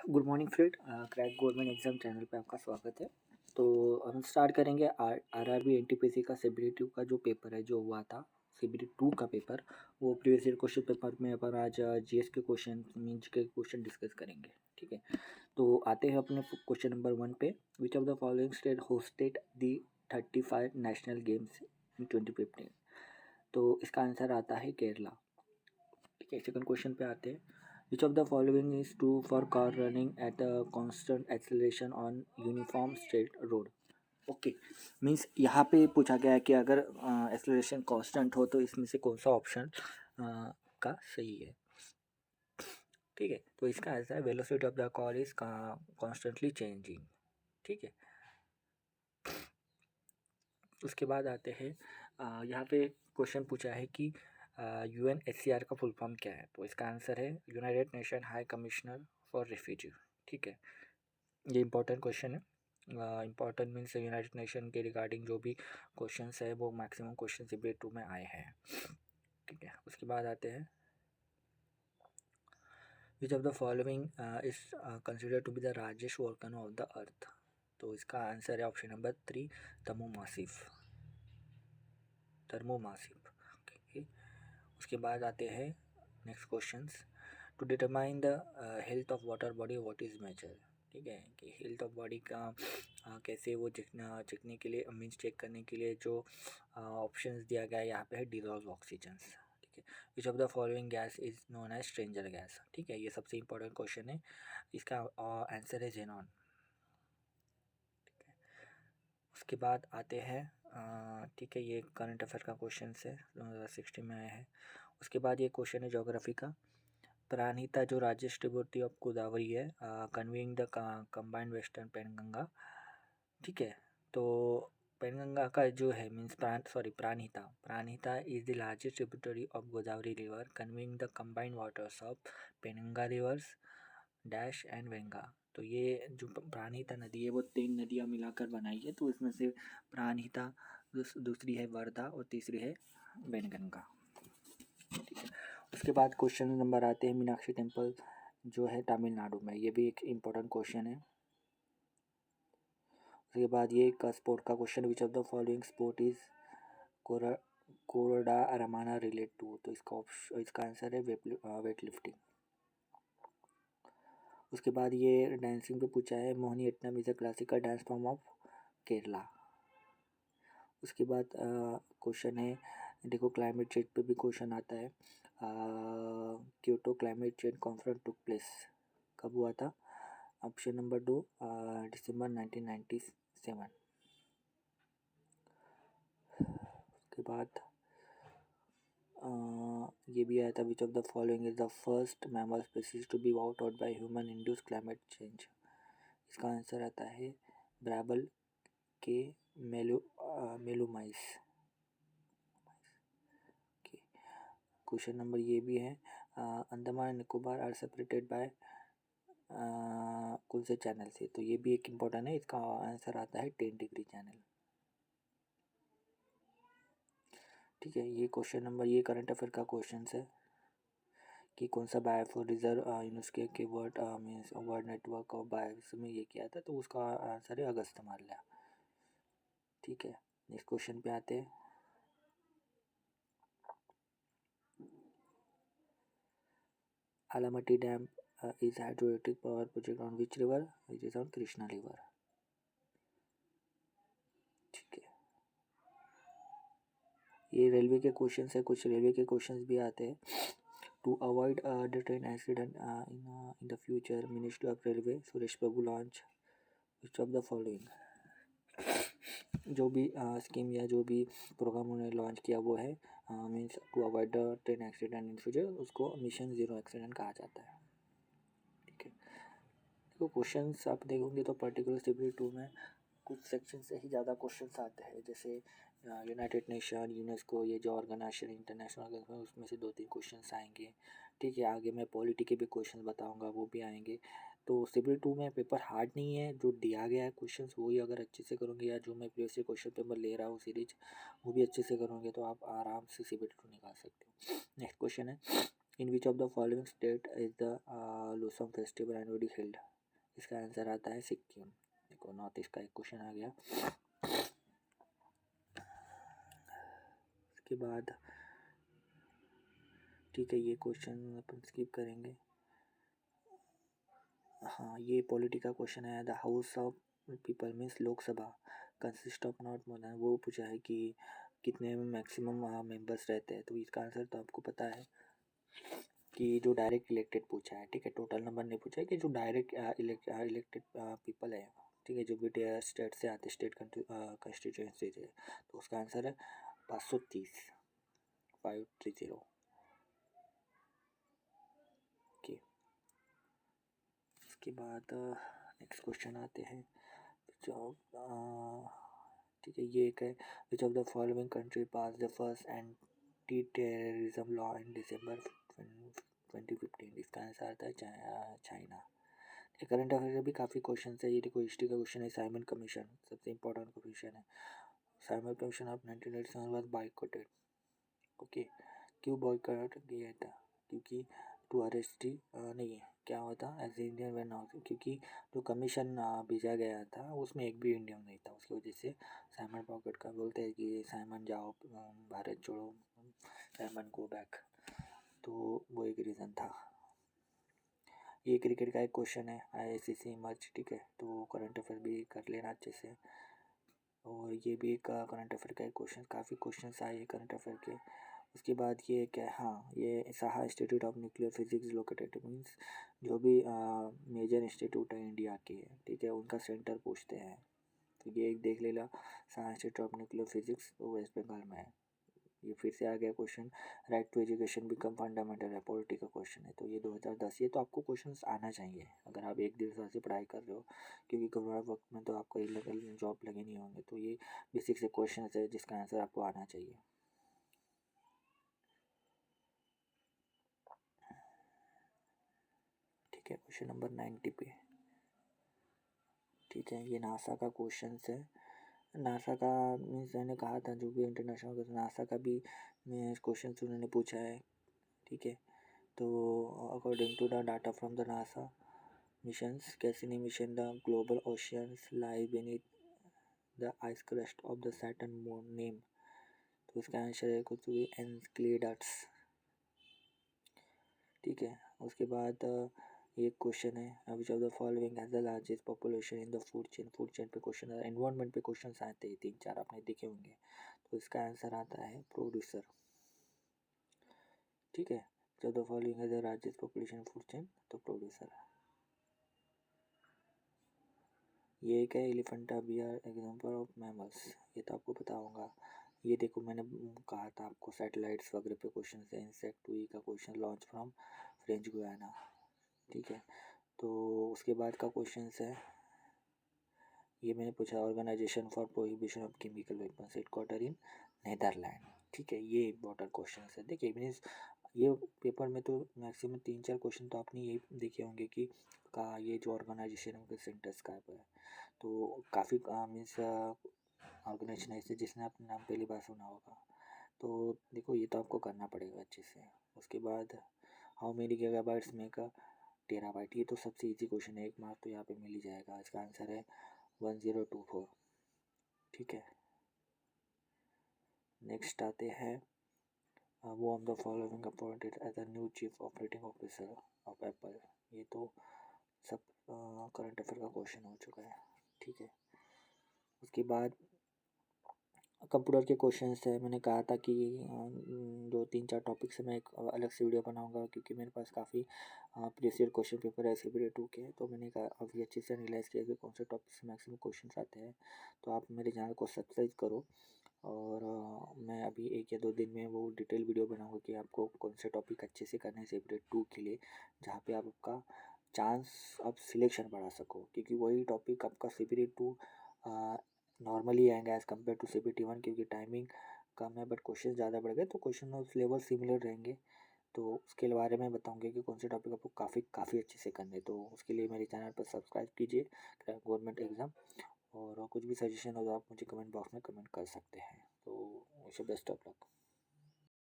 Good morning friend, crack government exam channel पे आपका स्वागत है। तो हम स्टार्ट करेंगे आरआरबी एनटीपीसी का सीबीडी 2 का जो पेपर है जो हुआ था। सीबीडी 2 का पेपर वो प्रीवियस ईयर क्वेश्चन पेपर में अपन आज जीएस के क्वेश्चन मीन्स के क्वेश्चन डिस्कस करेंगे। ठीक है, तो आते हैं अपने क्वेश्चन नंबर 1 पे। Which of the following state hosted the 35 national games इन 2015? तो इसका आंसर आता है केरला। ठीक है, सेकंड क्वेश्चन पे आते हैं। Which of the following is true for car running at a constant acceleration on uniform straight road? Okay, means यहाँ पे पूछा गया है कि अगर एक्सेलरेशन कांस्टेंट हो तो इसमें से कौन सा ऑप्शन का सही है। ठीक है, तो इसका आंसर है velocity of the car is constantly changing. ठीक है, उसके बाद आते हैं यहाँ पे क्वेश्चन पूछा है कि यूएनएचसीआर का फुल फॉर्म क्या है। तो इसका आंसर है United nation high commissioner for refugee. ठीक है, ये इंपॉर्टेंट क्वेश्चन है। इंपॉर्टेंट मीन्स यूनाइटेड नेशन के रिगार्डिंग जो भी क्वेश्चंस है वो मैक्सिमम क्वेश्चन सीबीएस 2 में आए हैं। ठीक है, उसके बाद आते हैं which of the following is considered to be the largest volcano of the earth? तो इसका आंसर है ऑप्शन नंबर 3, तमो मासिफ। थर्मोमासिव। ओके, उसके बाद आते हैं next questions. To determine the health of water body what is measure? ठीक है, कि हेल्थ ऑफ बॉडी का कैसे वो चिकने के लिए मीन्स चेक करने के लिए जो ऑप्शंस दिया गया है यहाँ पे है डिजॉल्व ऑक्सीजन्स। ठीक है, which of the following gas is known as stranger gas? ठीक है, ये सबसे इंपॉर्टेंट क्वेश्चन है। इसका आंसर है जेनॉन। ठीक है, उसके बाद आते हैं ठीक है, ये करंट अफेयर का क्वेश्चन है 2016 में आया है। उसके बाद ये क्वेश्चन है ज्योग्राफी का। प्राणहिता जो राज्य ट्रिब्यूटरी ऑफ गोदावरी है conveying the combined western Penganga. ठीक है, तो पेनगंगा का जो है means Pranahita Pranahita is the largest tributary of Godavari river conveying the combined waters of Penganga rivers dash and वेंगा। तो ये जो प्राणहिता नदी है वो 3 नदियाँ मिलाकर बनाई है, तो इसमें से प्राणहिता, दूसरी है वर्धा और तीसरी है वेनगंगा। ठीक है, उसके बाद क्वेश्चन नंबर आते हैं मीनाक्षी टेम्पल जो है तमिलनाडु में, ये भी एक इम्पोर्टेंट क्वेश्चन है। उसके बाद ये एक स्पोर्ट का question, which of the following sport is कोरडा रमाना रिलेट टू? तो इसका आंसर है वेट लिफ्टिंग। उसके बाद ये डांसिंग पे पूछा है Mohiniyattam is a classical dance form of Kerala. उसके बाद क्वेश्चन है, देखो क्लाइमेट चेंज पे भी क्वेश्चन आता है। Kyoto climate change conference took place कब हुआ था? ऑप्शन नंबर 2, दिसंबर 1997। उसके बाद ये भी आया था, which of the following is the first mammal species to be wiped out by human induce climate change? इसका आंसर आता है ब्राबल के मेलुमाइस। क्वेश्चन नंबर ये भी है, Andaman and Nicobar are separated by कौन से चैनल से? तो ये भी एक इम्पोर्टेंट है, इसका आंसर आता है 10 डिग्री चैनल। ठीक है, ये क्वेश्चन नंबर ये करंट अफेयर का क्वेश्चन है कि कौन सा बायोस्फीयर रिजर्व यूनेस्को के world means world network of biosphere में ये किया था, तो उसका आंसर है अगस्त माल्या। ठीक है, नेक्स्ट क्वेश्चन पे आते हैं। Alamatti Dam is hydroelectric power project on which river? It is on Krishna river. ठीक है, ये रेलवे के क्वेश्चन है, कुछ रेलवे के क्वेश्चन भी आते हैं। To avoid the train accident in the future ministry of railway Suresh Prabhu launch which of the following? जो भी स्कीम या जो भी प्रोग्राम उन्होंने लॉन्च किया वो है means to avoid the train accident in future, उसको मिशन ज़ीरो एक्सीडेंट कहा जाता है। ठीक है, देखो क्वेश्चंस आप देखोगे तो पर्टिकुलर सीबीडी 2 में कुछ सेक्शन से ही ज़्यादा क्वेश्चंस आते हैं, जैसे यूनाइटेड नेशन यूनेस्को ये जो ऑर्गेनाइजेशन इंटरनेशनल ऑर्गेनाइजेशन उसमें से 2-3 क्वेश्चंस आएंगे। ठीक है, आगे मैं पॉलिटी के भी क्वेश्चन बताऊंगा, वो भी आएंगे। तो सीबीडी 2 में पेपर हार्ड नहीं है, जो दिया गया है क्वेश्चंस वही अगर अच्छे से करोगे या जो मैं प्रीवियस से क्वेश्चन पेपर ले रहा हूँ सीरीज वो भी अच्छे से करोगे तो आप आराम से सीबीडी 2 निकाल सकते हो। नेक्स्ट क्वेश्चन है, in which of the following state is the Losoong festival annually held? इसका आंसर आता है सिक्किम। देखो नॉर्थ ईस्ट का एक क्वेश्चन आ गया। उसके बाद ठीक है, ये क्वेश्चन अपन स्किप करेंगे। हाँ, ये पॉलिटी का क्वेश्चन है। The house of people means Lok Sabha consist of not more than, वो पूछा है कि कितने मैक्सिमम मेंबर्स रहते हैं। तो इसका आंसर तो आपको पता है कि जो डायरेक्ट इलेक्टेड पूछा है, ठीक है, टोटल नंबर नहीं पूछा है, कि जो डायरेक्ट इलेक्टेड पीपल है, ठीक है, जो भी स्टेट से आते, स्टेट कंस्टिट्यूएंसी से, तो उसका आंसर है 530, 530। ओके, उसके बाद नेक्स्ट क्वेश्चन आते हैं। जो ठीक है, ये एक है, which of the following country pass the first anti terrorism law in December 2015? इसका आंसर आता है चाइना। करंट अफेयर के भी काफ़ी क्वेश्चन है। ये देखो हिस्ट्री का क्वेश्चन है, साइमन कमीशन सबसे इंपॉर्टेंट क्वेश्चन है। Simon commission of 1987 was boycotted. Okay, क्यों बॉयकॉट किया था? क्योंकि टू अरेस्ट नहीं, क्या हुआ था, एज इंडियन वे नाउ, क्योंकि जो कमीशन भेजा गया था उसमें एक भी इंडियन नहीं था, उसकी वजह से साइमन पॉकेट का बोलते हैं कि साइमन जाओ, भारत छोड़ो, साइमन गो बैक। तो वो एक रीज़न था। ये क्रिकेट का एक क्वेश्चन है, ICC मैच, ठीक है, तो करंट अफेयर भी कर लेना अच्छे से। और ये भी एक करंट अफेयर का एक क्वेश्चन, काफ़ी क्वेश्चन आए करंट अफेयर के। उसके बाद ये क्या है, हाँ, ये Saha institute of nuclear physics located, means जो भी मेजर इंस्टीट्यूट है इंडिया के, ठीक है, उनका सेंटर पूछते हैं। तो ये एक देख लेना, Saha institute of nuclear physics, वो वेस्ट बंगाल में है। ये फिर से आ गया question, right to education become fundamental है, पॉलिटी का क्वेश्चन है, तो ये 2010। ये तो आपको क्वेश्चंस आना चाहिए अगर आप 1-1.5 साल से पढ़ाई कर रहे हो, क्योंकि कोरोना वक्त में तो आपको इलेगल जॉब लगे नहीं होंगे। तो ये बेसिक से क्वेश्चन है जिसका आंसर आपको आना चाहिए। ठीक है, क्वेश्चन नंबर 90 पे, ठीक है, ये नासा का क्वेश्चन है। नासा का मीन्स मैंने कहा था जो भी इंटरनेशनल, नासा का भी क्वेश्चन उन्होंने पूछा है, ठीक है। तो according to the data from the NASA missions, Cassini mission, the global oceans lie beneath the ice crust of the Saturn moon name। तो इसका आंसर है कुछ भी एनक्लेडास, ठीक है। उसके बाद एक क्वेश्चन है, which of the following has the largest population in the food chain. Food chain पे क्वेश्चन, एनवायरनमेंट पे क्वेश्चन आते हैं 3-4, आपने देखे होंगे। तो इसका आंसर आता है प्रोड्यूसर, ठीक है। Which of the following has the largest population food chain, तो प्रोड्यूसर। ये एक है, elephant a bear example of mammals, ये तो आपको पता होगा। ये देखो मैंने कहा था आपको सैटेलाइट्स वगैरह पे क्वेश्चन है। इंसेक्ट वी का question, launch from French Guiana, ठीक है। तो उसके बाद का क्वेश्चन है, ये मैंने पूछा, organisation for prohibition of chemical weapons headquarter in Netherland, ठीक है। ये इंपॉर्टेंट क्वेश्चन है। देखिए मीन्स ये पेपर में तो मैक्सिमम 3-4 क्वेश्चन तो आपने ये देखे होंगे कि का ये जो ऑर्गेनाइजेशन है उनके सेंटर्स कहाँ पर है। तो काफ़ी मीन्स ऑर्गेनाइजेशन ऐसे जिसने अपना नाम पहली बार सुना होगा। तो देखो ये तो आपको करना पड़ेगा अच्छे से। उसके बाद how many gigabytes make a terabyte, ये तो सबसे इजी क्वेश्चन है, 1 मार्क तो यहाँ पे मिल ही जाएगा। इसका आंसर है 1024, ठीक है। नेक्स्ट आते हैं, who of the following appointed as a new chief operating officer of Apple. ये तो सब करंट अफेयर का क्वेश्चन हो चुका है, ठीक है। उसके बाद कंप्यूटर के क्वेश्चन है। मैंने कहा था कि 2-3-4 टॉपिक से मैं एक अलग से वीडियो बनाऊंगा, क्योंकि मेरे पास काफ़ी प्रीवियस क्वेश्चन पेपर है CBT 2 के। तो मैंने अभी अच्छे से एनालाइज किया कि कौन से टॉपिक से मैक्सिमम क्वेश्चन आते हैं। तो आप मेरे चैनल को सब्सक्राइब करो, और मैं अभी 1 या 2 दिन में वो डिटेल वीडियो बनाऊंगा कि आपको कौन से टॉपिक अच्छे से करने हैं CBT 2 के लिए, जहाँ पे आप आपका चांस आप सिलेक्शन बढ़ा सको, क्योंकि वही टॉपिक आपका CBT 2 नॉर्मली आएंगे एज़ कम्पेयर टू CBT 1, क्योंकि टाइमिंग कम है बट क्वेश्चन ज़्यादा बढ़ गए, तो क्वेश्चन ऑफ लेवल सिमिलर रहेंगे। तो उसके बारे में बताऊंगे कि कौन से टॉपिक आपको काफ़ी अच्छे से करने। तो उसके लिए मेरे चैनल पर सब्सक्राइब कीजिए, गवर्नमेंट एग्ज़ाम। और कुछ भी सजेशन हो तो आप मुझे कमेंट बॉक्स में कमेंट कर सकते हैं। तो बेस्ट ऑफ लक।